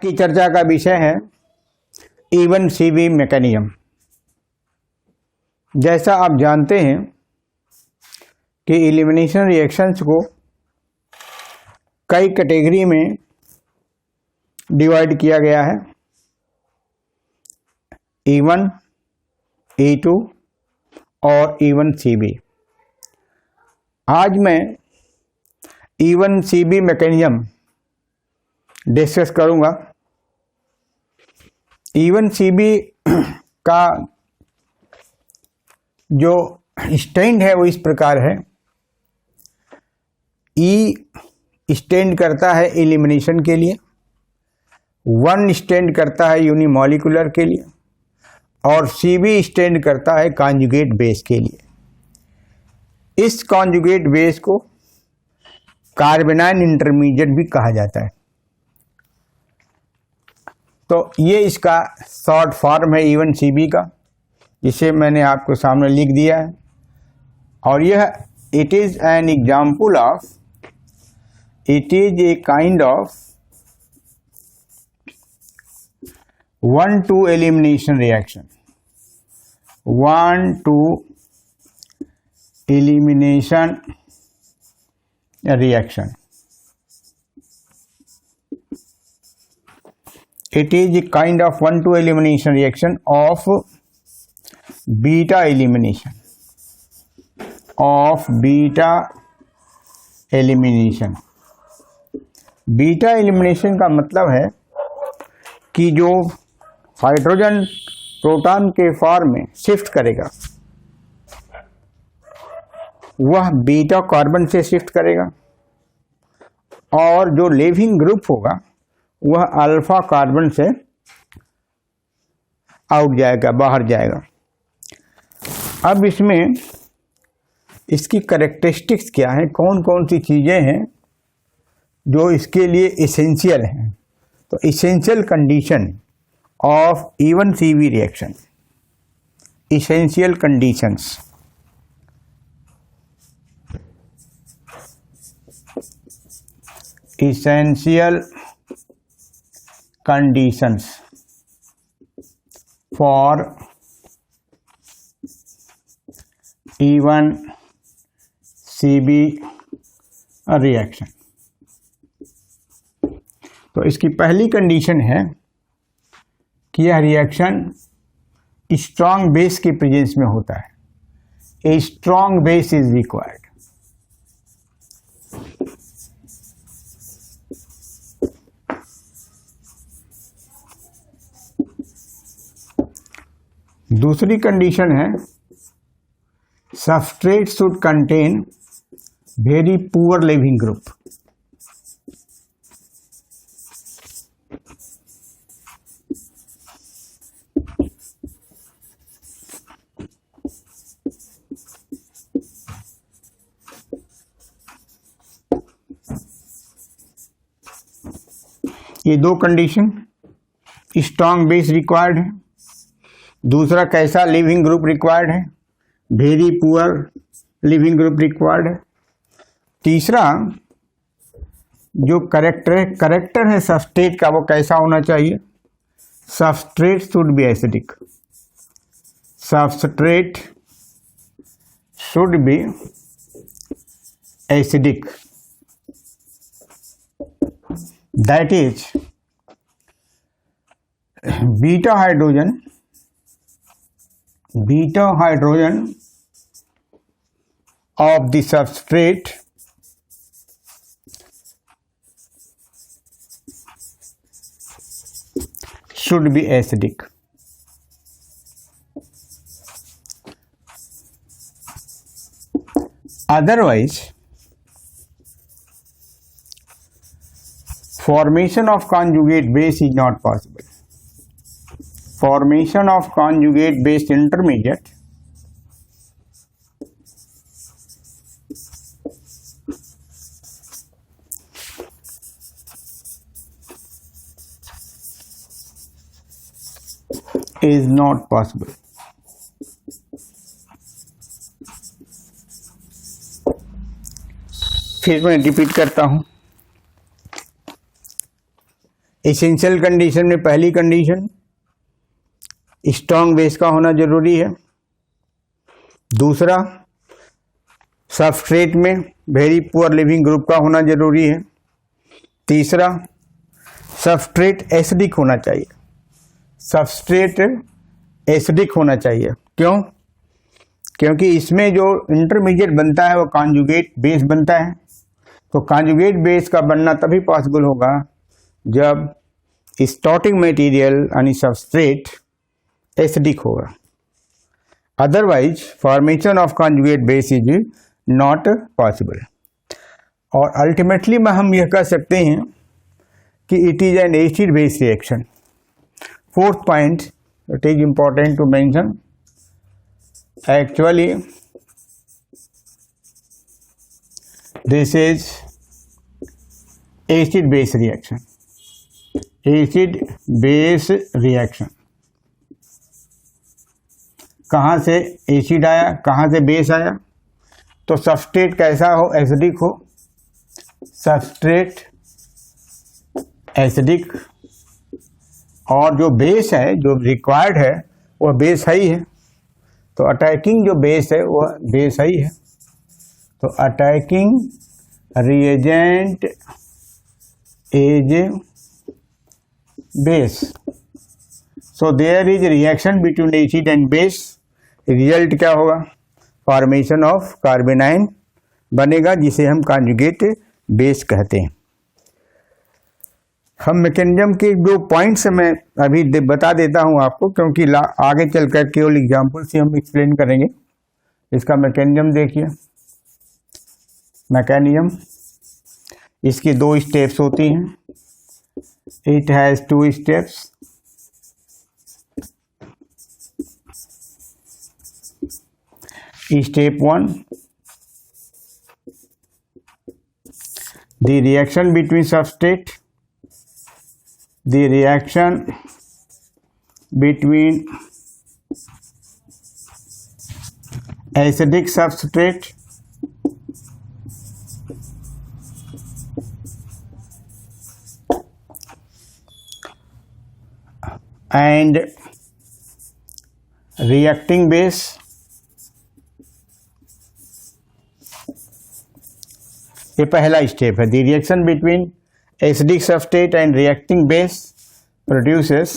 की चर्चा का विषय है इवन सीवी मैकेनिज्म। जैसा आप जानते हैं कि एलिमिनेशन रिएक्शंस को कई कैटेगरी में डिवाइड किया गया है, E1, E2 और E1 CB। आज मैं E1 CB मैकेनिज्म डिस्कस करूंगा। E1 CB का जो स्टैंड है वो इस प्रकार है। E स्टैंड करता है एलिमिनेशन के लिए, 1 स्टैंड करता है यूनिमॉलिक्यूलर के लिए और CB स्टैंड करता है कॉन्जुगेट बेस के लिए। इस कॉन्जुगेट बेस को कार्बेनाइन इंटरमीडिएट भी कहा जाता है। तो ये इसका शॉर्ट फॉर्म है E1 CB का, जिसे मैंने आपको सामने लिख दिया है। और यह it is an example of, it is a kind of 1-2 elimination reaction, 1-2 elimination reaction. It is a kind of 1-2 elimination reaction of beta elimination. Beta elimination का मतलब है कि जो हाइड्रोजन प्रोटॉन के फॉर्म में शिफ्ट करेगा वह बीटा कार्बन से शिफ्ट करेगा और जो लीविंग ग्रुप होगा वह अल्फा कार्बन से आउट जाएगा, बाहर जाएगा। अब इसमें इसकी कैरेक्टरिस्टिक्स क्या है, कौन कौन सी चीज़ें हैं जो इसके लिए इसेंशियल हैं। तो essential condition of E1 CB reaction, essential conditions. Essential conditions for E1 CB reaction। तो इसकी पहली कंडीशन है कि यह रिएक्शन स्ट्रॉन्ग बेस के प्रेजेंस में होता है। A strong base is required. दूसरी कंडीशन है substrate should contain very poor leaving group. ये दो कंडीशन, स्ट्रॉन्ग बेस रिक्वायर्ड है। दूसरा कैसा लिविंग ग्रुप रिक्वायर्ड है, very poor leaving group required है। तीसरा जो करेक्टर है सबस्ट्रेट का, वो कैसा होना चाहिए, substrate should be acidic. Substrate should be acidic, that is beta hydrogen of the substrate should be acidic. Otherwise, formation of conjugate base is not possible. Formation of conjugate based intermediate is not possible. फिर मैं repeat करता हूं essential condition में पहली condition strong base का होना जरूरी है। दूसरा, सबस्ट्रेट में वेरी पुअर लिविंग ग्रुप का होना जरूरी है। तीसरा, सबस्ट्रेट एसिडिक होना चाहिए। सबस्ट्रेट एसिडिक होना चाहिए। क्यों? क्योंकि इसमें जो इंटरमीडिएट बनता है वो कॉन्जुगेट बेस बनता है। तो कॉन्जुगेट बेस का बनना तभी पॉसिबल होगा जब स्टार्टिंग मटेरियल यानी सबस्ट्रेट एसिडिक होगा। Otherwise formation of conjugate base is not possible. और अल्टीमेटली में हम यह कह सकते हैं कि it is an acid base reaction. Fourth point it is important to mention, actually this is acid base reaction। acid base reaction कहाँ से एसिड आया, कहाँ से बेस आया? तो सबस्ट्रेट कैसा हो? एसिडिक हो। सबस्ट्रेट एसिडिक और जो बेस है, जो रिक्वायर्ड है, वह बेस ही है। तो अटैकिंग जो बेस है वह बेस ही है। तो attacking reagent is base. So there is reaction between acid and base. Result क्या होगा? फॉर्मेशन ऑफ कार्बेनाइन बनेगा, जिसे हम कॉन्जुगेट बेस कहते हैं। हम मैकेनिज्म के जो पॉइंट्स मैं अभी बता देता हूं आपको, क्योंकि आगे चलकर केवल एग्जांपल से हम एक्सप्लेन करेंगे। इसका मैकेनिज्म देखिए। मैकेनिज्म, इसकी 2 स्टेप्स होती हैं। It has 2 steps. Step 1, the reaction between substrate, the reaction between acidic substrate and reacting base। ये पहला स्टेप है। The reaction between acidic substrate and reacting base produces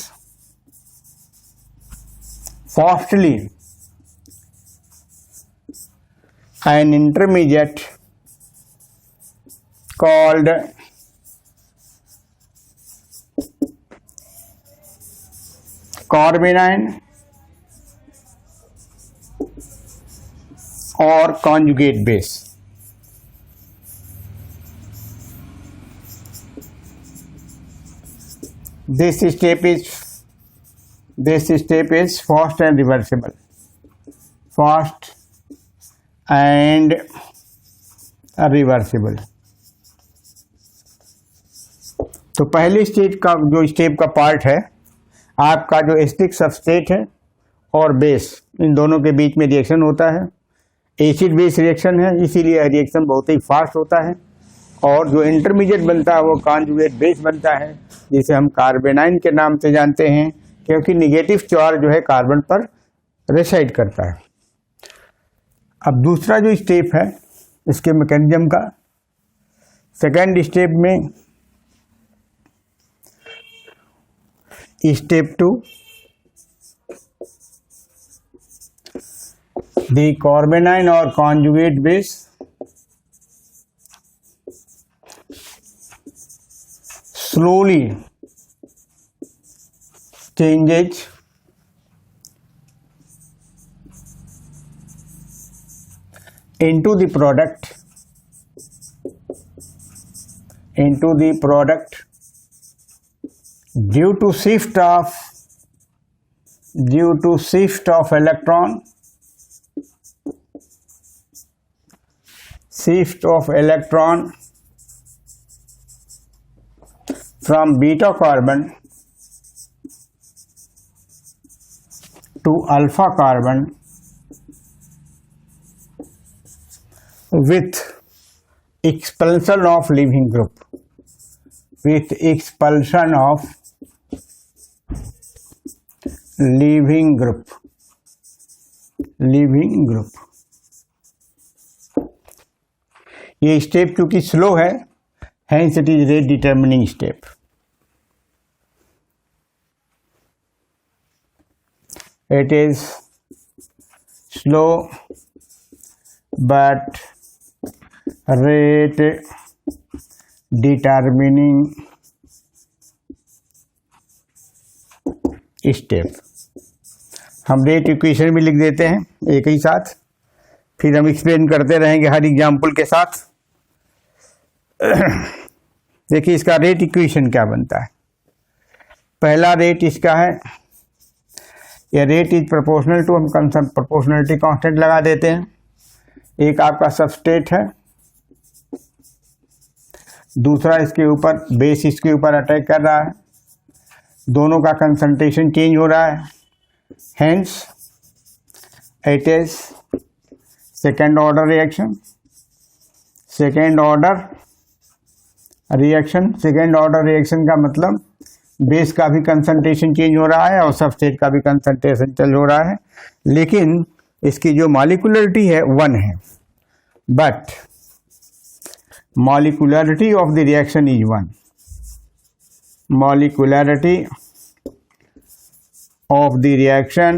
fastly an intermediate called carbanion or conjugate base। This step is fast and reversible। Fast and reversible। तो पहले stage का जो step का part है, आपका जो एसिडिक सबस्ट्रेट है और बेस, इन दोनों के बीच में रिएक्शन होता है। एसिड बेस रिएक्शन है, इसीलिए रिएक्शन बहुत ही फास्ट होता है। और जो इंटरमीडिएट बनता है वो कॉन्जुगेट बेस बनता है, जिसे हम कार्बेनाइन के नाम से जानते हैं, क्योंकि निगेटिव चार्ज जो है कार्बन पर रेसाइड करता है। अब दूसरा जो स्टेप है इसके मैकेनिज्म का, सेकेंड स्टेप में स्टेप 2, द कार्बेनाइन और conjugate base slowly changes into the product due to shift of electron from beta carbon to alpha carbon with expulsion of leaving group। with expulsion of leaving group. ये step क्योंकि slow है, hence it is rate determining step. It is slow but rate determining step. हम rate equation भी लिख देते हैं एक ही साथ, फिर हम एक्सप्लेन करते रहेंगे हर एग्जाम्पल के साथ। देखिए इसका रेट इक्वेशन क्या बनता है। पहला रेट इसका है, ये रेट इज प्रोपोर्शनल टू, हम कंसेप्ट प्रोपोर्शनलिटी कांस्टेंट लगा देते हैं। एक आपका सबस्टेट है, दूसरा इसके ऊपर बेस इसके ऊपर अटैक कर रहा है, दोनों का कंसंट्रेशन चेंज हो रहा है, hence it is second order reaction. Second order reaction का मतलब बेस का भी कंसंट्रेशन चेंज हो रहा है और सबस्टेट का भी कंसंट्रेशन चेंज हो रहा है, लेकिन इसकी जो मॉलिक्यूलरिटी है 1 है, but molecularity of the reaction is 1। Molecularity of the reaction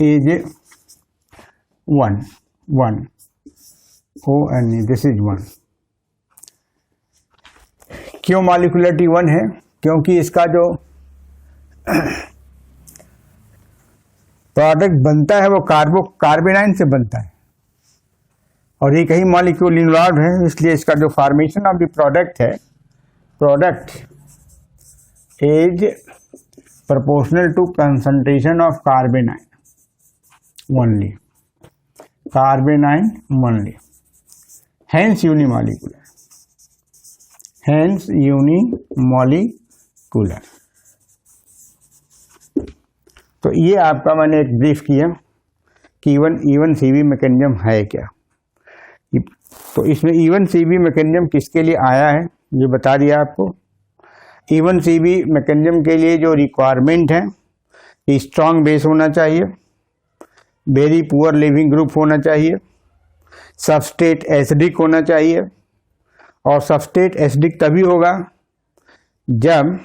is 1 O and this is 1। क्यों मॉलिक्यूलरिटी 1 है? क्योंकि इसका जो प्रोडक्ट बनता है वो कार्बेनाइन से बनता है और एक ही मॉलिक्यूल इन्वॉल्व है, इसलिए इसका जो फॉर्मेशन ऑफ द प्रोडक्ट है, product is proportional to concentration of carbanion only, hence unimolecular। तो ये आपका मैंने एक ब्रीफ किया कि इवन सीवी मैकेनिज्म है क्या। तो इसमें इवन सीवी मैकेनिज्म किसके लिए आया है ये बता दिया आपको। इवन सीवी मैकेनिज्म के लिए जो रिक्वायरमेंट है, स्ट्रॉन्ग बेस होना चाहिए, वेरी पुअर लीविंग ग्रुप होना चाहिए, सबस्टेट एसिडिक होना चाहिए, और सबस्टेट एसिडिक तभी होगा जब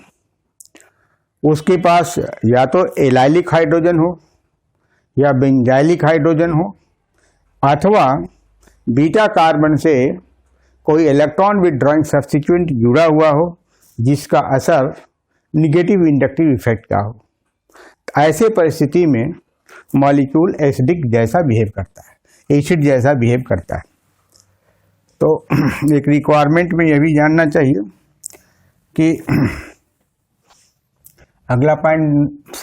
उसके पास या तो एलाइलिक हाइड्रोजन हो या बेंजाइलिक हाइड्रोजन हो, अथवा बीटा कार्बन से कोई इलेक्ट्रॉन विथड्रॉइंग सब्स्टिट्यूएंट जुड़ा हुआ हो जिसका असर निगेटिव इंडक्टिव इफेक्ट का हो। ऐसे परिस्थिति में मॉलिक्यूल एसिडिक जैसा बिहेव करता है, एसिड जैसा बिहेव करता है। तो एक रिक्वायरमेंट में यह भी जानना चाहिए कि अगला point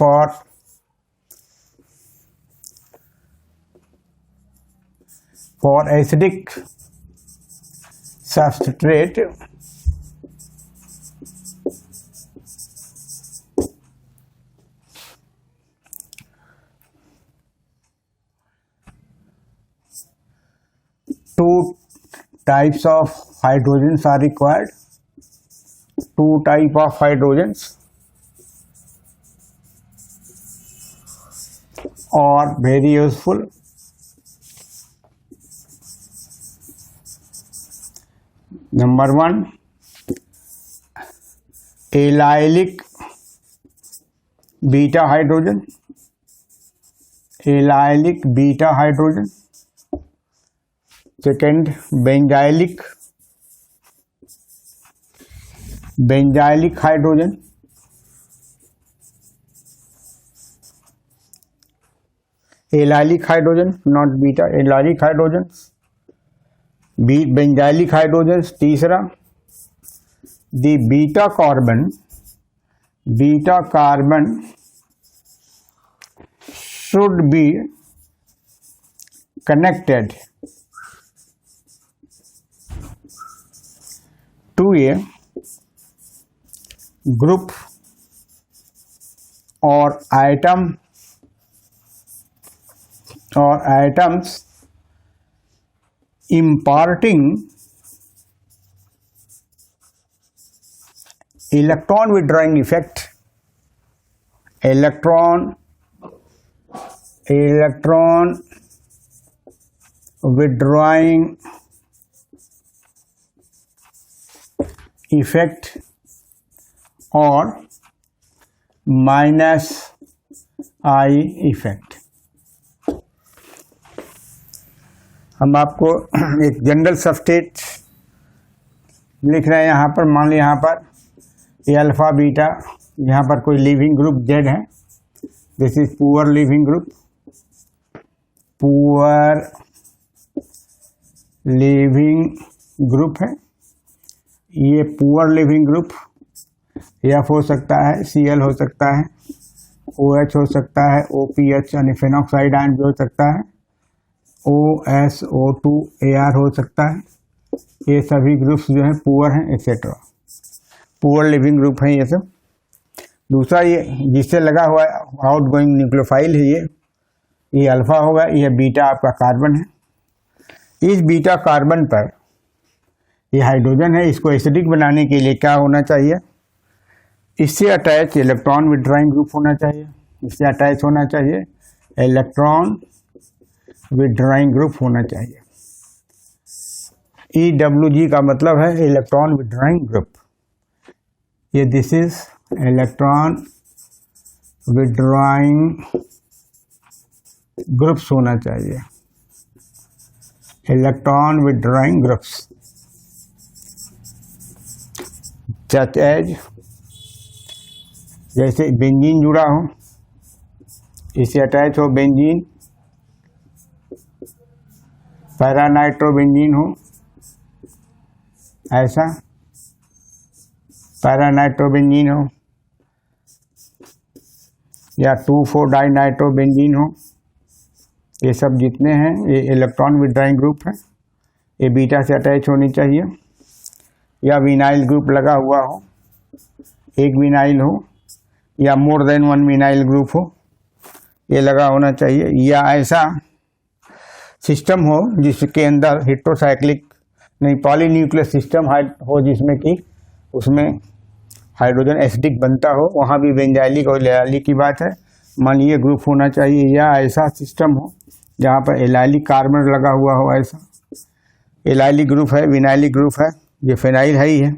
for acidic substrate two types of hydrogens are required. Two type of hydrogens are very useful. Number 1, allylic beta hydrogen. Allylic beta hydrogen. Second, benzylic hydrogen. Allylic hydrogen, not beta, allylic hydrogens, benzylic hydrogens. तीसरा, the beta carbon should be connected to a group or atoms imparting electron withdrawing effect, electron withdrawing effect और minus I effect. हम आपको एक general substrate लिख रहे हैं यहाँ पर। मान लीजिए यहाँ पर ये अल्फा बीटा, यहाँ पर कोई लिविंग ग्रुप जेड है, this is poor leaving group, poor leaving group है। ये पुअर लिविंग ग्रुप एफ हो सकता है, Cl हो सकता है, OH हो सकता है, OPH यानी फेनॉक्साइड आयन भी हो सकता है, OSO2Ar हो सकता है। ये सभी ग्रुप्स जो हैं पुअर हैं एक्सेट्रा, पुअर लिविंग ग्रुप हैं ये सब। दूसरा ये जिससे लगा हुआ आउट गोइंग न्यूक्लियोफाइल है, ये अल्फा होगा, ये बीटा आपका कार्बन है। इस बीटा कार्बन पर ये हाइड्रोजन है, इसको एसिडिक बनाने के लिए क्या होना चाहिए, इससे अटैच इलेक्ट्रॉन विड्रॉइंग ग्रुप होना चाहिए, इससे अटैच होना चाहिए इलेक्ट्रॉन विड्रॉइंग ग्रुप होना चाहिए। EWG का मतलब है इलेक्ट्रॉन विड्रॉइंग ग्रुप। ये this is electron withdrawing groups होना चाहिए, electron withdrawing groups such as, जैसे बेंजीन जुड़ा हो, इससे अटैच हो बेंजीन, पैरानाइट्रोबेंजीन हो, ऐसा पैरानाइट्रोबेंजीन हो, या 2,4-डाइनाइट्रोबेंजीन हो, ये सब जितने हैं ये इलेक्ट्रॉन विड्रॉइंग ग्रुप है। ये बीटा से अटैच होनी चाहिए, या विनाइल ग्रुप लगा हुआ हो, एक विनाइल हो या more than one vinyl group हो, ये लगा होना चाहिए। या ऐसा सिस्टम हो जिसके अंदर हेट्रोसाइक्लिक नहीं पॉलीन्यूक्लियस सिस्टम हो, जिसमें कि उसमें हाइड्रोजन एसिडिक बनता हो, वहाँ भी बेंजाइलिक और एलाइलिक की बात है, मान लीजिए ग्रुप होना चाहिए। या ऐसा सिस्टम हो जहाँ पर एलाइलिक कार्बन लगा हुआ हो, ऐसा एलाइलिक ग्रुप है, विनाइलिक ग्रुप है, ये फिनाइल है ही है।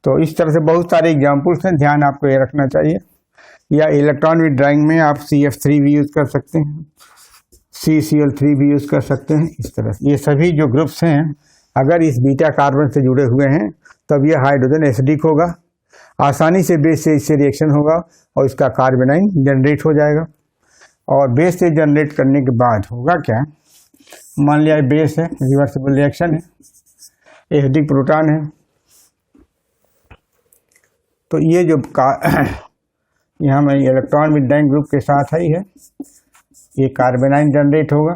तो इस तरह से बहुत सारे एग्जाम्पल्स हैं, ध्यान आपको ये रखना चाहिए। या इलेक्ट्रॉन विड्रॉइंग में आप CF3 भी यूज़ कर सकते हैं, CCl3 भी यूज़ कर सकते हैं। इस तरह से ये सभी जो ग्रुप्स हैं अगर इस बीटा कार्बन से जुड़े हुए हैं तब ये हाइड्रोजन एसिडिक होगा, आसानी से बेस से इससे रिएक्शन होगा और इसका कार्बेनाइन जनरेट हो जाएगा। और बेस से जनरेट करने के बाद होगा क्या, मान लिया बेस है, रिवर्सिबल रिएक्शन है, एसिडिक प्रोटॉन है, तो ये जो यहाँ में इलेक्ट्रॉन विड्रॉइंग ग्रुप के साथ ही है, ये कार्बेनाइन जनरेट होगा,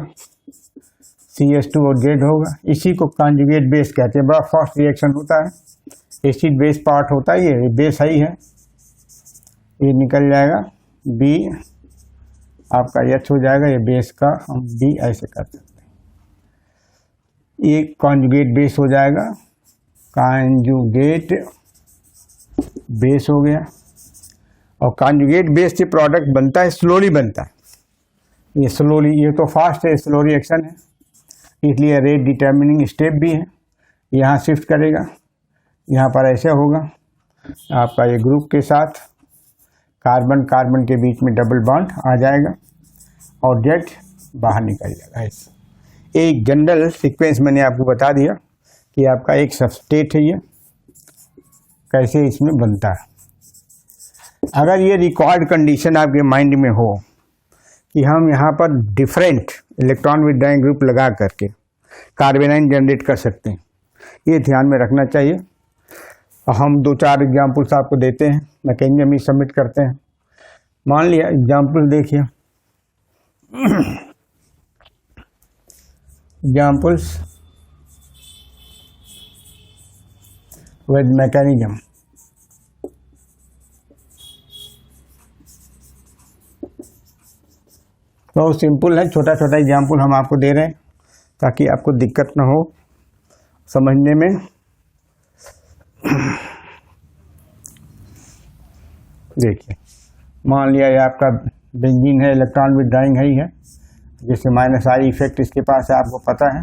CH2 और Z होगा। इसी को कॉन्जुगेट बेस कहते हैं। बड़ा फास्ट रिएक्शन होता है, एसिड बेस पार्ट होता है, ये बेस ही है, ये निकल जाएगा B आपका H हो जाएगा, ये बेस का हम B ऐसे कर सकते हैं, ये कॉन्जुगेट बेस हो जाएगा, कॉन्जुगेट बेस हो गया। और कॉन्जुगेट बेस से प्रोडक्ट बनता है, स्लोली बनता है, ये स्लोली, ये तो फास्ट है, स्लो रिएक्शन है, इसलिए रेट डिटर्मिनिंग स्टेप भी है। यहाँ शिफ्ट करेगा, यहाँ पर ऐसे होगा आपका ये ग्रुप के साथ कार्बन कार्बन के बीच में डबल बॉन्ड आ जाएगा और जेड बाहर निकल जाएगा। ऐसे एक जनरल सीक्वेंस मैंने आपको बता दिया कि आपका एक सबस्टेट है, ये कैसे इसमें बनता है। अगर ये रिक्वायर्ड कंडीशन आपके माइंड में हो कि हम यहाँ पर डिफरेंट इलेक्ट्रॉन विड्रॉइंग ग्रुप लगा करके कार्बेनाइन जनरेट कर सकते हैं, ये ध्यान में रखना चाहिए। हम 2-4 एग्जाम्पल्स आपको देते हैं, मैकेनिज्म ही सबमिट करते हैं। मान लिया एग्जाम्पल देखिए, एग्जाम्पल्स विद मैकेनिज्म। बहुत सिंपल है, छोटा छोटा एग्जाम्पल हम आपको दे रहे हैं ताकि आपको दिक्कत ना हो समझने में। देखिए मान लिया ये आपका बेंजीन है, इलेक्ट्रॉन विड्रॉइंग है ही है, जिससे माइनस आई इफेक्ट इसके पास है, आपको पता है।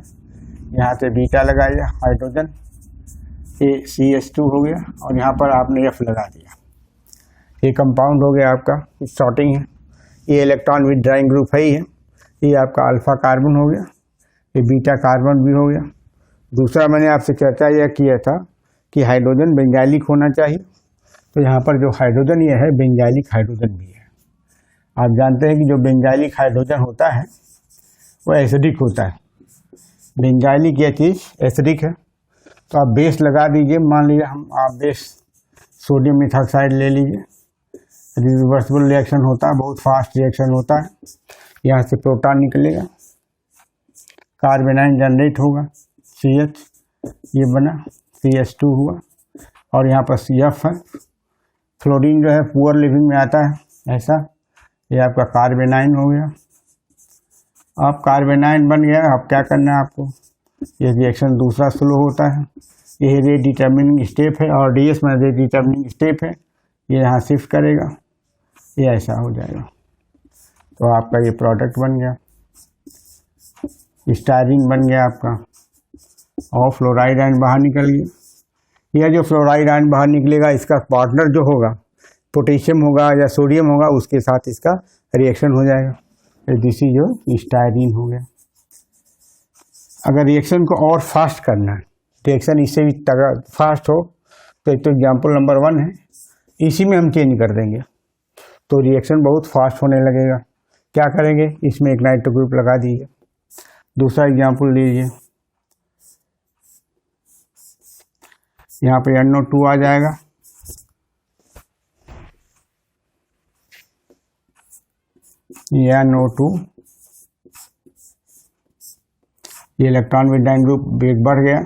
यहाँ पे बीटा लगाइए, हाइड्रोजन CH2 हो गया, और यहाँ पर आपने F लगा दिया। ये कंपाउंड हो गया आपका, शॉर्टिंग है। ये इलेक्ट्रॉन विड्रॉइंग ग्रुप है ही है। ये आपका अल्फा कार्बन हो गया, ये बीटा कार्बन भी हो गया। दूसरा मैंने आपसे चर्चा यह किया था कि हाइड्रोजन बेंजाइलिक होना चाहिए, तो यहाँ पर जो हाइड्रोजन ये है बेंजाइलिक हाइड्रोजन भी है। आप जानते हैं कि जो बेंजाइलिक हाइड्रोजन होता है वो एसिडिक होता है। बेंजाइलिक यह चीज़ एसिडिक है, तो आप बेस लगा दीजिए। मान लीजिए आप बेस सोडियम मिथॉक्साइड ले लीजिए, रिवर्सिबल रिएक्शन होता है, बहुत फास्ट रिएक्शन होता है। यहाँ से प्रोटॉन निकलेगा, कार्बेनाइन जनरेट होगा, CH ये बना, CH2 हुआ, और यहाँ पर CF है। फ्लोरीन जो है पुअर लिविंग में आता है ऐसा, ये आपका कार्बेनाइन हो गया। अब कार्बेनाइन बन गया, अब क्या करना है आपको, ये रिएक्शन दूसरा स्लो होता है, ये रेट डिटर्मिनिंग स्टेप है, और DS में रेट डिटर्मिनिंग स्टेप है, ये यहाँ शिफ्ट करेगा, ये ऐसा हो जाएगा। तो आपका ये प्रोडक्ट बन गया, स्टायरीन बन गया आपका, और फ्लोराइड आयन बाहर निकल गया। यह जो फ्लोराइड आयन बाहर निकलेगा, इसका पार्टनर जो होगा पोटेशियम होगा या सोडियम होगा, उसके साथ इसका रिएक्शन हो जाएगा। दिस इज जो स्टायरीन हो गया। अगर रिएक्शन को और फास्ट करना है, रिएक्शन इससे भी फास्ट हो, तो एक तो एग्जाम्पल नंबर 1 है, इसी में हम चेंज कर देंगे तो रिएक्शन बहुत फास्ट होने लगेगा। क्या करेंगे, इसमें एक नाइट्रो ग्रुप लगा दीजिए। दूसरा एग्जाम्पल लीजिए, यहाँ पे NO2 आ जाएगा, ये NO2, ये इलेक्ट्रॉन विड्रॉइंग ग्रुप वेग बढ़ गया,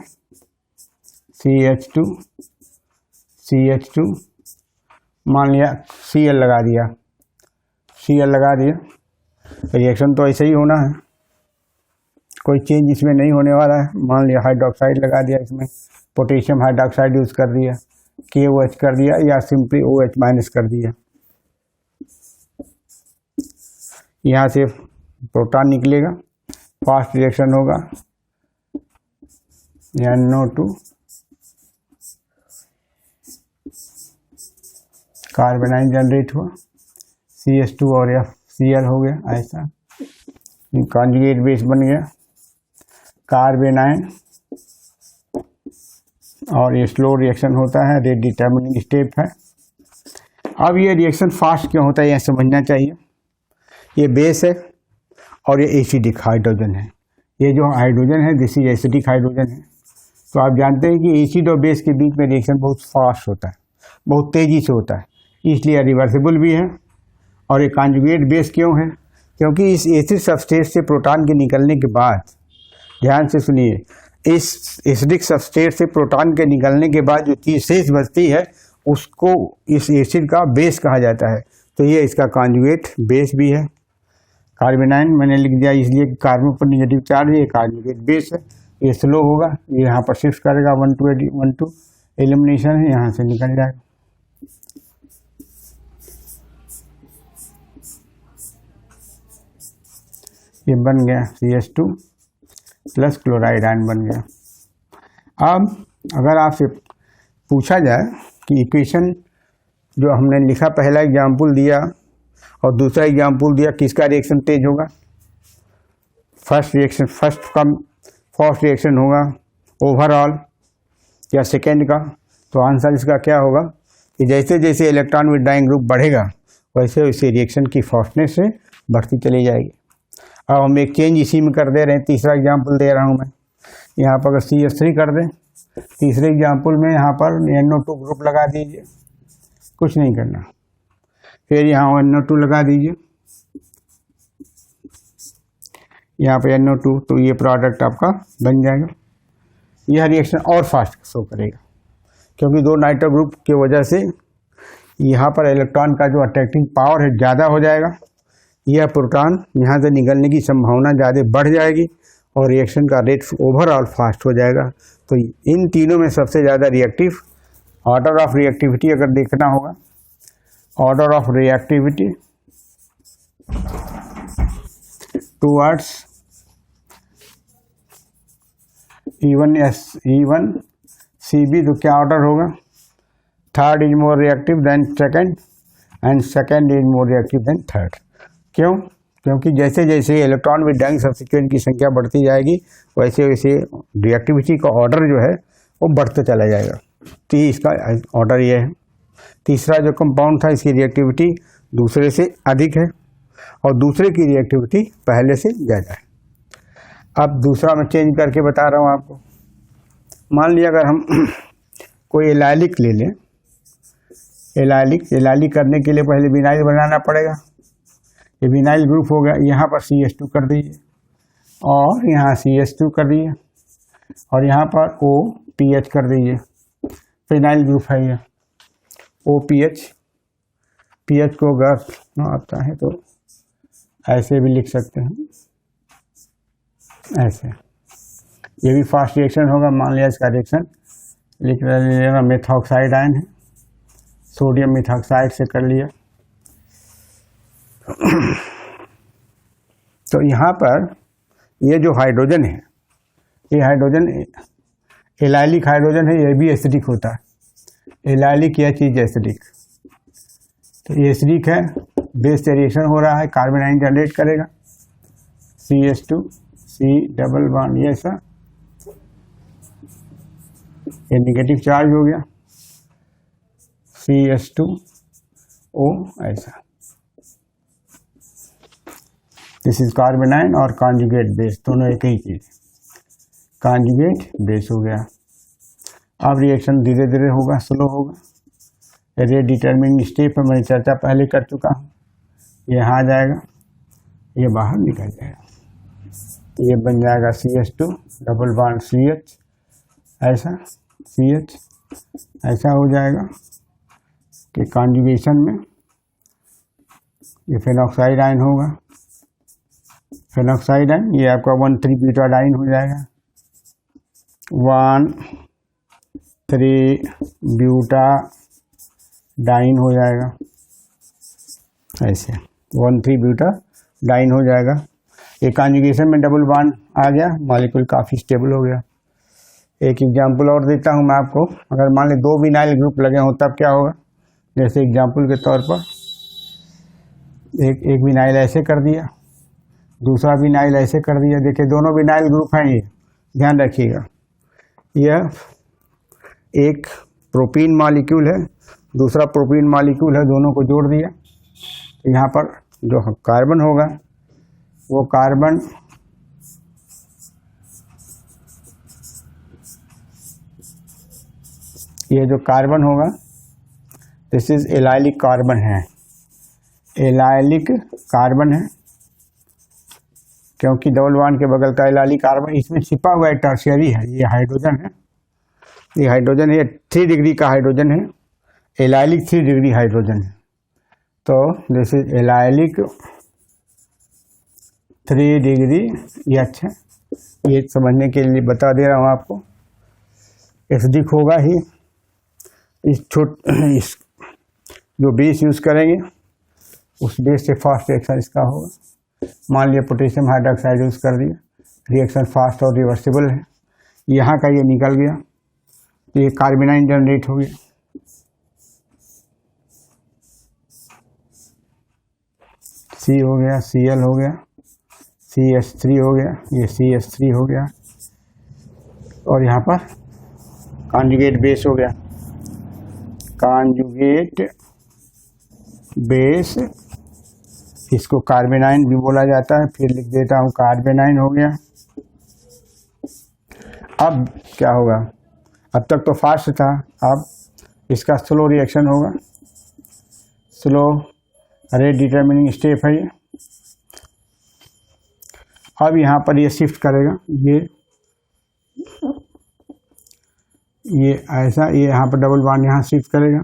CH2 मान लिया, Cl लगा दिया, रिएक्शन तो ऐसे ही होना है, कोई चेंज इसमें नहीं होने वाला है। मान लिया हाइड्रोक्साइड लगा दिया, इसमें पोटेशियम हाइड्रोक्साइड यूज कर दिया, KOH कर दिया, या सिंपली OH माइनस कर दिया। यहाँ से प्रोटॉन निकलेगा, फास्ट रिएक्शन होगा, NO2 कार्बेनाइन जनरेट हुआ, CH2 और FCl हो गया, ऐसा कॉन्जुगेट बेस बन गया, कार्बेनाइन, और ये स्लो रिएक्शन होता है, रेट डिटर्मिनिंग स्टेप है। अब ये रिएक्शन फास्ट क्यों होता है, यह समझना चाहिए। ये बेस है और ये एसिडिक हाइड्रोजन है। ये जो हाइड्रोजन है दिस इज एसिडिक हाइड्रोजन है। तो आप जानते हैं कि एसिड और बेस के बीच में रिएक्शन बहुत फास्ट होता है, बहुत तेज़ी से होता है, इसलिए रिवर्सिबल भी है। और ये कॉन्जुगेट बेस क्यों है, क्योंकि इस एसिड सबस्ट्रेट से प्रोटॉन के निकलने के बाद, ध्यान से सुनिए, इस एसिडिक सबस्ट्रेट से प्रोटॉन के निकलने के बाद जो चीज़ शेष बचती है उसको इस एसिड का बेस कहा जाता है। तो ये इसका कॉन्जुगेट बेस भी है। कार्बेनाइन मैंने लिख दिया इसलिए कि कार्बन पर नेगेटिव चार्ज है, ये कॉन्जुगेट बेस है, ये स्लो होगा, ये यहाँ पर शिफ्ट करेगा 1 to एलिमिनेशन है, यहाँ से निकल जाएगा। ये बन गया CH2 प्लस क्लोराइड आयन बन गया। अब अगर आपसे पूछा जाए कि इक्वेशन जो हमने लिखा, पहला एग्जाम्पल दिया और दूसरा एग्जाम्पल दिया, किसका रिएक्शन तेज होगा, फर्स्ट रिएक्शन होगा ओवरऑल या सेकेंड का, तो आंसर इसका क्या होगा कि जैसे जैसे इलेक्ट्रॉन विड्रॉइंग ग्रुप बढ़ेगा वैसे वैसे रिएक्शन की फास्टनेस से बढ़ती चली जाएगी। अब हम एक चेंज इसी में कर दे रहे हैं, तीसरा एग्जाम्पल दे रहा हूँ मैं। यहाँ पर अगर CH3 कर दें, तीसरे एग्जाम्पल में यहाँ पर NO2 ग्रुप लगा दीजिए, कुछ नहीं करना, फिर यहाँ NO2 लगा दीजिए, यहाँ पे NO2, तो ये प्रोडक्ट आपका बन जाएगा। यह रिएक्शन और फास्ट शो करेगा क्योंकि दो नाइट्रो ग्रुप की वजह से यहाँ पर इलेक्ट्रॉन का जो अट्रैक्टिंग पावर है ज़्यादा हो जाएगा, यह प्रोटॉन यहाँ से निकलने की संभावना ज़्यादा बढ़ जाएगी और रिएक्शन का रेट ओवरऑल फास्ट हो जाएगा। तो इन तीनों में सबसे ज़्यादा रिएक्टिव, ऑर्डर ऑफ रिएक्टिविटी अगर देखना होगा order of reactivity towards E1CB, तो क्या ऑर्डर होगा? Third is more reactive than second and second is more reactive than third. क्यों? क्योंकि जैसे जैसे इलेक्ट्रॉन विद डाइंग सब्स्टिट्यूएंट की संख्या बढ़ती जाएगी वैसे वैसे रिएक्टिविटी का ऑर्डर जो है वो बढ़ते चला जाएगा। तो इसका ऑर्डर ये है। तीसरा जो कंपाउंड था इसकी रिएक्टिविटी दूसरे से अधिक है और दूसरे की रिएक्टिविटी पहले से ज़्यादा है। अब दूसरा मैं चेंज करके बता रहा हूँ आपको। मान लिया अगर हम कोई एलाइलिक ले लें, एलाइलिक करने के लिए पहले विनाइल बनाना पड़ेगा। ये विनाइल ग्रुप हो गया, यहाँ पर CH2 कर दीजिए और यहाँ CH2 कर दीजिए और यहाँ पर OPH कर दीजिए। फिनाइल ग्रुप है ये OPH। PH को अगर आता है तो ऐसे भी लिख सकते हैं, ऐसे। ये भी फास्ट रिएक्शन होगा। मान लिया इसका रिएक्शन लिख लीजिएगा, मेथॉक्साइड आयन है, सोडियम मेथॉक्साइड से कर लिया। तो यहाँ पर ये जो हाइड्रोजन है, ये हाइड्रोजन एलाइलिक हाइड्रोजन है, ये भी एसिडिक होता है। एलाइलिक यह चीज़ एसिडिक, तो ये एसिडिक है, बेस से रिएक्शन हो रहा है, कार्बन आयन जनरेट करेगा, CH2 C डबल बॉन्ड, ये ऐसा, ये निगेटिव चार्ज हो गया, CH2O ऐसा। दिस इज कार्बन आयन और कॉन्जुगेट बेस, दोनों एक ही चीज, कॉन्जुगेट बेस हो गया। अब रिएक्शन धीरे धीरे होगा, स्लो होगा। रेट डिटरमिनिंग स्टेप पर मैंने चर्चा पहले कर चुका हूँ। ये यहाँ आ जाएगा, ये बाहर निकल जाएगा, ये बन जाएगा CH2 डबल बॉन्ड CH, ऐसा CH ऐसा हो जाएगा कि कॉन्जुगेशन में ये फेनॉक्साइड आयन होगा। फेनॉक्साइड आयन ये आपका 1,3-ब्यूटाडाइन हो जाएगा, 1,3-ब्यूटाडाइन हो जाएगा, ऐसे 1,3-ब्यूटाडाइन हो जाएगा। ये कॉन्जुगेशन में डबल बॉन्ड आ गया, मॉलिक्यूल काफ़ी स्टेबल हो गया। एक एग्जांपल और देता हूँ मैं आपको। अगर मान लें 2 विनाइल ग्रुप लगे हों तब क्या होगा? जैसे एग्जांपल के तौर पर एक विनाइल ऐसे कर दिया, दूसरा विनाइल ऐसे कर दिया। देखिए दोनों विनाइल ग्रुप हैं, ये ध्यान रखिएगा। यह एक प्रोपीन मॉलिक्यूल है, दूसरा प्रोपीन मॉलिक्यूल है, दोनों को जोड़ दिया। यहाँ पर जो कार्बन होगा वो कार्बन ये जो कार्बन होगा दिस इज एलाइलिक कार्बन है, एलाइलिक कार्बन है, क्योंकि डबल बॉन्ड के बगल का एलाइलिक कार्बन इसमें छिपा हुआ है, टर्शियरी है। ये हाइड्रोजन है, ये हाइड्रोजन है, 3 डिग्री का हाइड्रोजन है, एलाइलिक 3 डिग्री हाइड्रोजन है। तो दिस इज एलाइलिक 3 डिग्री। ये अच्छा, ये समझने के लिए बता दे रहा हूँ आपको। एसिडिक होगा ही, इस जो बेस यूज करेंगे उस बेस से फास्ट रिएक्शन इसका होगा। मान लिया पोटेशियम हाइड्रोक्साइड यूज कर दिया, रिएक्शन फास्ट और रिवर्सिबल है। यहाँ का ये निकल गया, ये कार्बन आयन जनरेट हो गया। C हो गया, Cl हो गया, CH3 हो गया, ये CH3 हो गया और यहाँ पर कॉन्जुगेट बेस हो गया, कॉन्जुगेट बेस, इसको कार्बन आयन भी बोला जाता है। फिर लिख देता हूँ कार्बन आयन हो गया। अब क्या होगा? अब तक तो फास्ट था, अब इसका स्लो रिएक्शन होगा, स्लो रेट डिटरमिनिंग स्टेप है ये। अब यहाँ पर ये शिफ्ट करेगा, ये ऐसा, ये यहाँ पर डबल बॉन्ड यहाँ शिफ्ट करेगा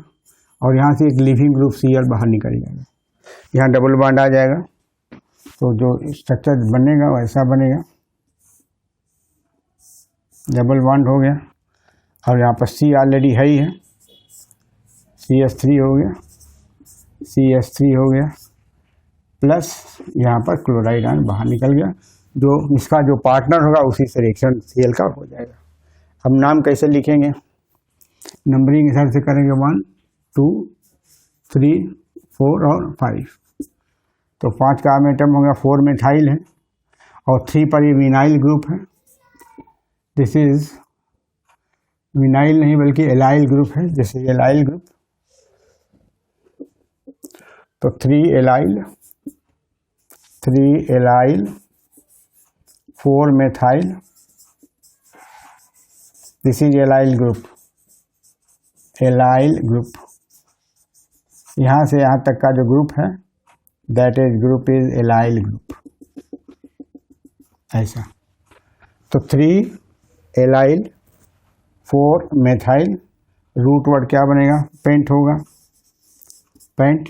और यहाँ से एक लिविंग ग्रुप Cl बाहर निकल जाएगा, यहाँ डबल बॉन्ड आ जाएगा। तो जो स्ट्रक्चर बनेगा वैसा बनेगा, डबल बॉन्ड हो गया और यहाँ पर C ऑलरेडी है ही है, CH3 हो गया, CH3 हो गया, प्लस यहाँ पर क्लोराइड आयन बाहर निकल गया। जो इसका जो पार्टनर होगा उसी से रिएक्शन Cl का हो जाएगा। हम नाम कैसे लिखेंगे? नंबरिंग हिसाब से करेंगे 1 2 3 4 और 5। तो 5 का एटम हो गया, 4 मिथाइल है और 3 पर ये विनाइल ग्रुप है। दिस इज विनाइल नहीं बल्कि एलाइल ग्रुप है, जैसे एलाइल ग्रुप। तो 3 allyl 4 methyl, this is allyl group. Allyl group, यहाँ से यहाँ तक का जो ग्रुप है that is group is allyl group, ऐसा। तो 3 एलाइल 4 मेथाइल, रूट वर्ड क्या बनेगा? पेंट होगा। पेंट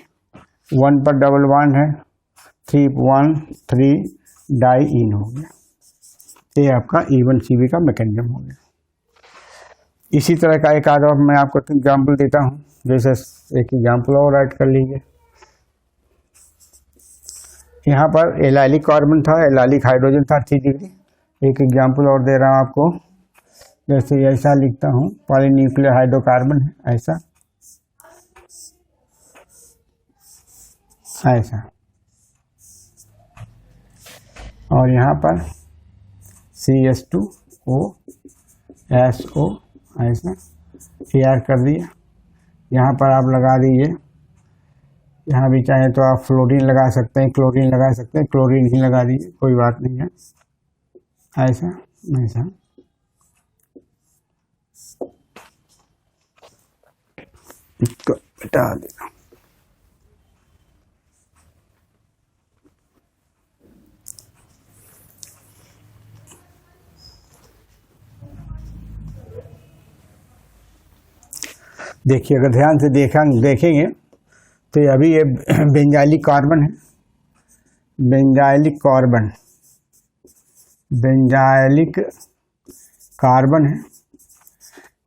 1 पर डबल बॉन्ड है, 3 डाई इन हो गया। ये आपका E1CB का मैकेनिज्म हो गया। इसी तरह का एक आधा मैं आपको एग्जाम्पल देता हूँ। जैसे एक एग्जाम्पल और ऐड कर लीजिए। यहाँ पर एलाइलिक कार्बन था, एलाइलिक हाइड्रोजन था 3 डिग्री। एक एग्जाम्पल और दे रहा हूँ आपको। जैसे ऐसा लिखता हूँ, पॉलीन्यूक्लियर हाइड्रोकार्बन है, ऐसा ऐसा। और यहाँ पर CH2O SO ऐसा तैयार कर दिया। यहाँ पर आप लगा दीजिए, यहाँ भी चाहे तो आप फ्लोरीन लगा सकते हैं, क्लोरीन लगा सकते हैं, क्लोरीन ही लगा दीजिए, कोई बात नहीं है। ऐसा ऐसा इसको हटा देना। देखिए, अगर ध्यान से देखेंगे तो अभी ये बेंजाइलिक कार्बन है, बेंजाइलिक कार्बन है।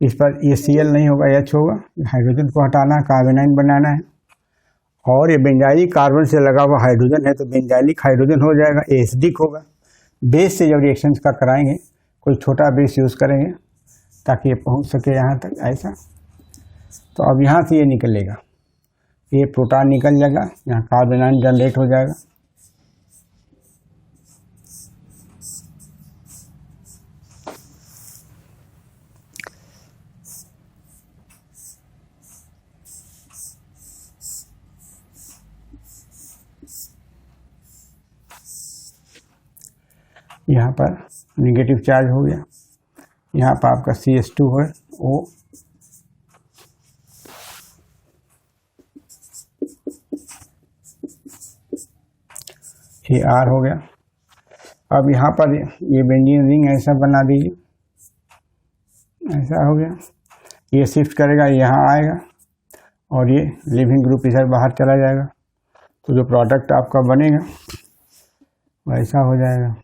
इस पर ये Cl नहीं होगा, H होगा। हाइड्रोजन को हटाना, कार्बन आयन बनाना है। और ये बेंजाइलिक कार्बन से लगा हुआ हाइड्रोजन है तो बेंजाइलिक हाइड्रोजन हो जाएगा, एसिडिक होगा। बेस से जब रिएक्शंस का कराएंगे कोई छोटा बेस यूज़ करेंगे ताकि ये पहुंच सके यहाँ तक, ऐसा। तो अब यहाँ से ये निकलेगा, ये प्रोटॉन निकल जाएगा, यहाँ कार्बन आयन जनरेट हो जाएगा। यहाँ पर नेगेटिव चार्ज हो गया, यहाँ पर आपका CH2 है O, ये R हो गया। अब यहाँ पर ये बेंजीन रिंग ऐसा बना दीजिए, ऐसा हो गया। ये शिफ्ट करेगा, यहाँ आएगा और ये लिविंग ग्रुप इधर बाहर चला जाएगा। तो जो प्रोडक्ट आपका बनेगा वैसा हो जाएगा।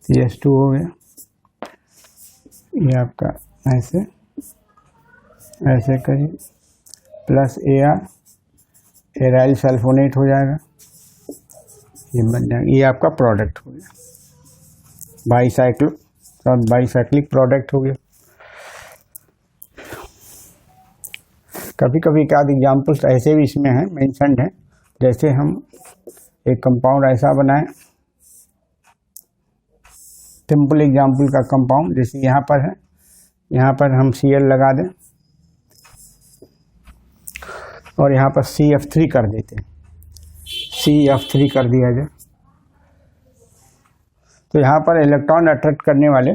CH2 हो गया, ये आपका ऐसे ऐसे करिए, प्लस AR एराइल सल्फोनेट हो जाएगा, ये बन जाएगा। ये आपका प्रोडक्ट हो गया, बाईसाइक्लिक प्रोडक्ट हो गया। कभी कभी क्या एग्जाम्पल्स ऐसे भी इसमें हैं, मेंशन्ड है। जैसे हम एक कंपाउंड ऐसा बनाएं, सिंपल एग्जाम्पल का कंपाउंड, जैसे यहाँ पर है, यहाँ पर हम Cl लगा दें और यहाँ पर CF3 कर देते हैं, CF3 कर दिया जाए। तो यहाँ पर इलेक्ट्रॉन अट्रैक्ट करने वाले,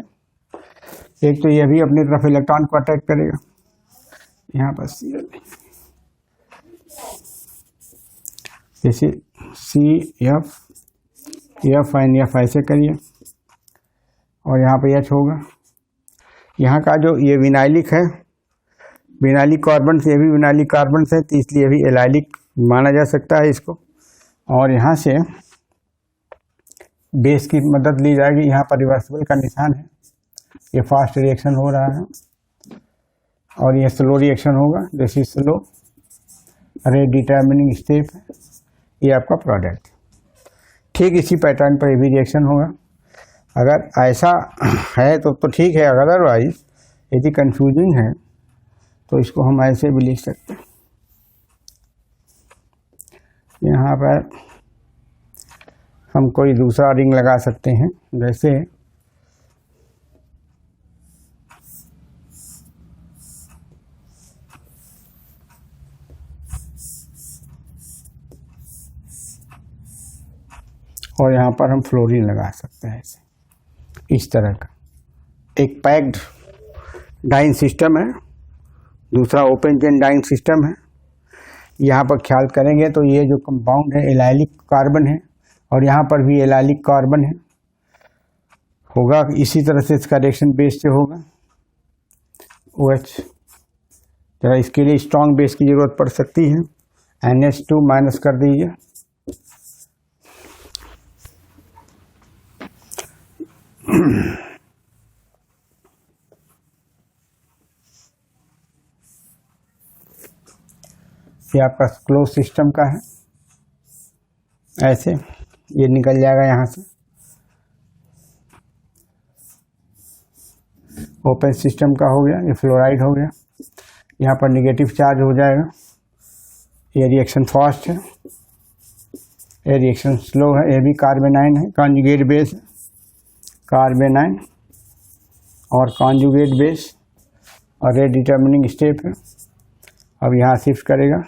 एक तो ये भी अपनी तरफ इलेक्ट्रॉन को अट्रैक्ट करेगा, यहाँ पर Cl, जैसे CF F एंड F ऐसे करिए और यहाँ पे H होगा। यहाँ का जो ये विनाइलिक है, विनाइलिक कार्बन से, ये भी विनाइलिक कार्बन से, तो इसलिए भी एलाइलिक माना जा सकता है इसको। और यहाँ से बेस की मदद ली जाएगी, यहाँ पर रिवर्सिबल का निशान है, ये फास्ट रिएक्शन हो रहा है और ये स्लो रिएक्शन होगा, this is slow. Rate determining step है, ये आपका प्रोडक्ट। ठीक इसी पैटर्न पर ये भी रिएक्शन होगा। अगर ऐसा है तो ठीक है, अदरवाइज यदि कंफ्यूजिंग है तो इसको हम ऐसे भी लिख सकते हैं। यहाँ पर हम कोई दूसरा रिंग लगा सकते हैं, जैसे और यहाँ पर हम फ्लोरीन लगा सकते हैं ऐसे, इस तरह का एक पैक्ड डाइन सिस्टम है, दूसरा ओपन चेन डाइन सिस्टम है। यहाँ पर ख्याल करेंगे तो ये जो कंपाउंड है एलाइलिक कार्बन है और यहाँ पर भी एलाइलिक कार्बन है, होगा इसी तरह से इसका रिएक्शन बेस से होगा OH। जरा इसके लिए स्ट्रॉन्ग बेस की जरूरत पड़ सकती है, NH2 माइनस कर दीजिए। ये आपका क्लोज सिस्टम का है, ऐसे ये निकल जाएगा यहाँ से। ओपन सिस्टम का हो गया, ये फ्लोराइड हो गया, यहाँ पर निगेटिव चार्ज हो जाएगा। ये रिएक्शन फास्ट है, ये रिएक्शन स्लो है, ये भी कार्बेनाइन है, कॉन्जुगेट बेस है, कार्बेनाइन और कॉन्जुगेट बेस और रेट डिटर्मिनिंग स्टेप है। अब यहाँ शिफ्ट करेगा,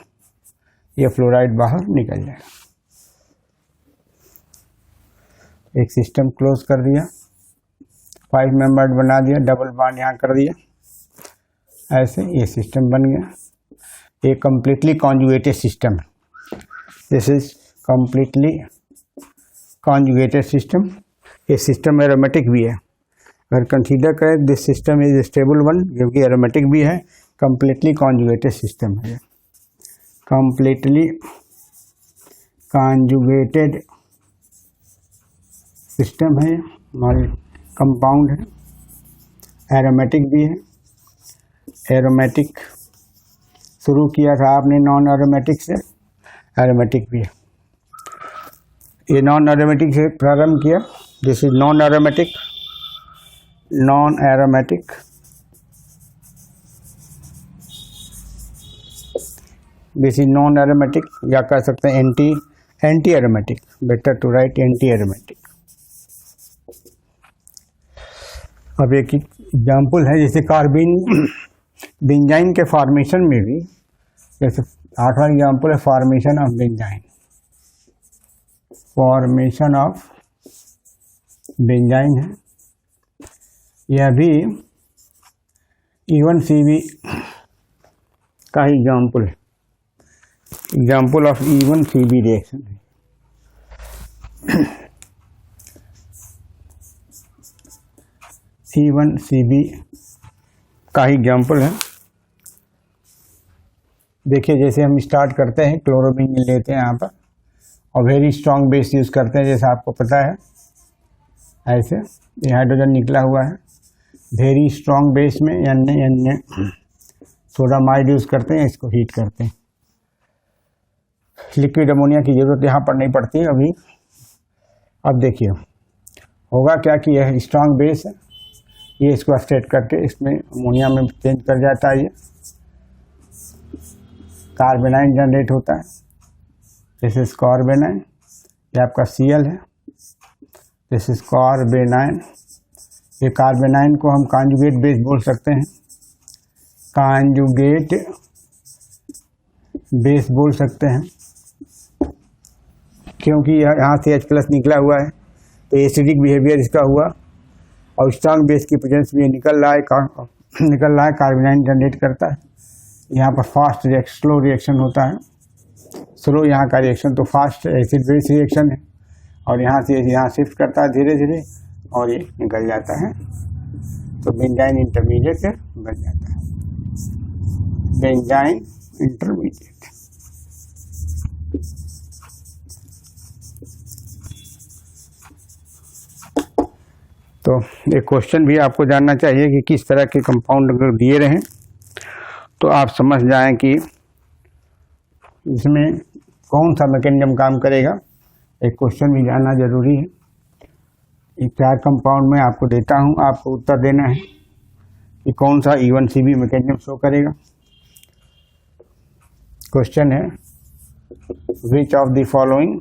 ये फ्लोराइड बाहर निकल जाएगा। एक सिस्टम क्लोज कर दिया, 5 मेंबर्ड बना दिया, डबल बॉन्ड यहाँ कर दिया, ऐसे ये सिस्टम बन गया। ये कम्प्लीटली कॉन्जुगेटेड सिस्टम है, this is completely conjugated system. ये सिस्टम एरोमेटिक भी है, अगर कंसीडर करें this system is stable one, क्योंकि एरोमेटिक भी है, कम्प्लीटली कॉन्जुगेटेड सिस्टम है, कम्प्लीटली कॉन्जुगेटेड सिस्टम है, कंपाउंड है, एरोमेटिक भी है। एरोमेटिक शुरू किया था आपने नॉन एरोमेटिक से, एरोमेटिक भी है। ये नॉन एरोमेटिक से प्रारंभ किया, this is non aromatic, non aromatic, this is non aromatic, या कह सकते हैं anti aromatic, better to write anti aromatic. अब एक एग्जाम्पल है, जैसे कार्बिन बेंजाइन के फॉर्मेशन में भी, जैसे 8वां एग्जाम्पल है formation of benzene, formation of benzene है, यह भी E1CB का ही एग्जाम्पल है, एग्जाम्पल ऑफ E1CB रिएक्शन है। E1CB का ही एग्जाम्पल है। देखिए जैसे हम स्टार्ट करते हैं, क्लोरोबिन लेते हैं यहाँ पर और वेरी स्ट्रॉन्ग बेस यूज़ करते हैं, जैसे आपको पता है, ऐसे ये हाइड्रोजन निकला हुआ है, वेरी स्ट्रॉन्ग बेस में अन्य सोडामाइड यूज़ करते हैं, इसको हीट करते हैं। लिक्विड अमोनिया की ज़रूरत यहाँ पर नहीं पड़ती अभी। अब देखिए होगा क्या कि यह स्ट्रॉन्ग बेस है, ये इसको स्टेट करके इसमें अमोनिया में चेंज कर जाता है, ये कार्बेनाइन जनरेट होता है, दिस इज कार्बेनाइन, ये आपका Cl है, दिस इज कार्बेनाइन। ये कार्बेनाइन को हम कॉन्जुगेट बेस बोल सकते हैं, कॉन्जुगेट बेस बोल सकते हैं, क्योंकि यहाँ से H+ निकला हुआ है तो एसिडिक बिहेवियर इसका हुआ और स्ट्रॉन्ग बेस की प्रेजेंस में निकल रहा है, कार्बेनाइन जनरेट करता है। यहाँ पर फास्ट स्लो रिएक्शन होता है, स्लो यहाँ का रिएक्शन तो फास्ट एसिड बेस रिएक्शन है, और यहाँ से यहाँ शिफ्ट करता है धीरे धीरे और ये निकल जाता है, तो बेंजाइन इंटरमीडिएट बन जाता है, बेंजाइन इंटरमीडिएट। तो एक क्वेश्चन भी आपको जानना चाहिए कि किस तरह के कंपाउंड अगर दिए रहें तो आप समझ जाएं कि इसमें कौन सा मैकेनिज्म काम करेगा। एक क्वेश्चन भी जानना जरूरी है। ये 4 कंपाउंड में आपको देता हूं, आपको उत्तर देना है कि कौन सा E1CB मैकेनिज्म शो करेगा। क्वेश्चन है which of the following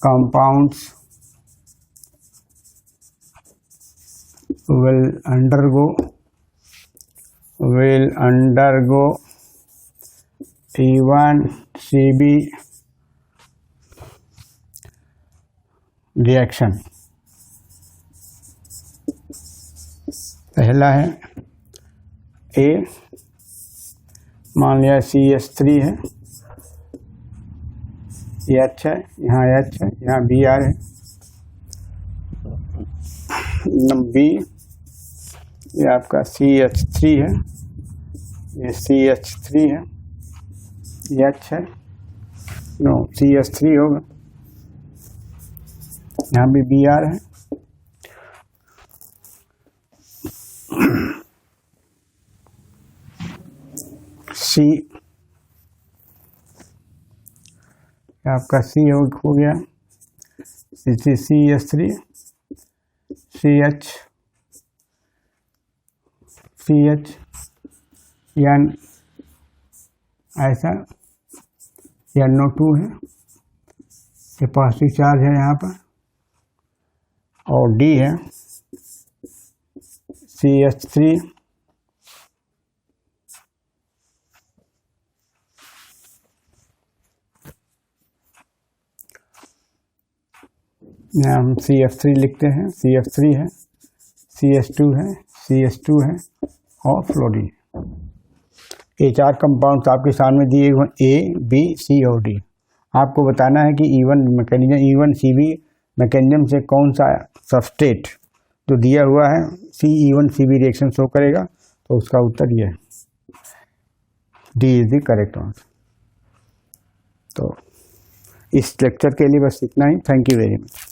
compounds will undergo E1CB reaction. पहला है ए, मान लिया CH3 है, ये H है, यहाँ H है, यहाँ Br है। बी, ये आपका CH3 है, ये CH3 है, ये H है, नो CH3 होगा, यहाँ भी Br है। C आपका C हो गया, CH3 CH या ऐसा या NO2 है, ये पॉजिटिव चार्ज है यहाँ पर, और D है CH3 यहाँ हम CF3 लिखते हैं, CF3 है, CH2 है, CH2 है और फ्लोरीन। ये 4 कंपाउंड्स आपके सामने दिए हुए A, B, C और D। आपको बताना है कि E1CB मैकेनिज्म से कौन सा सबस्ट्रेट जो दिया हुआ है E1CB रिएक्शन शो करेगा, तो उसका उत्तर यह है, D is the correct answer. तो इस लेक्चर के लिए बस इतना ही। Thank you very much.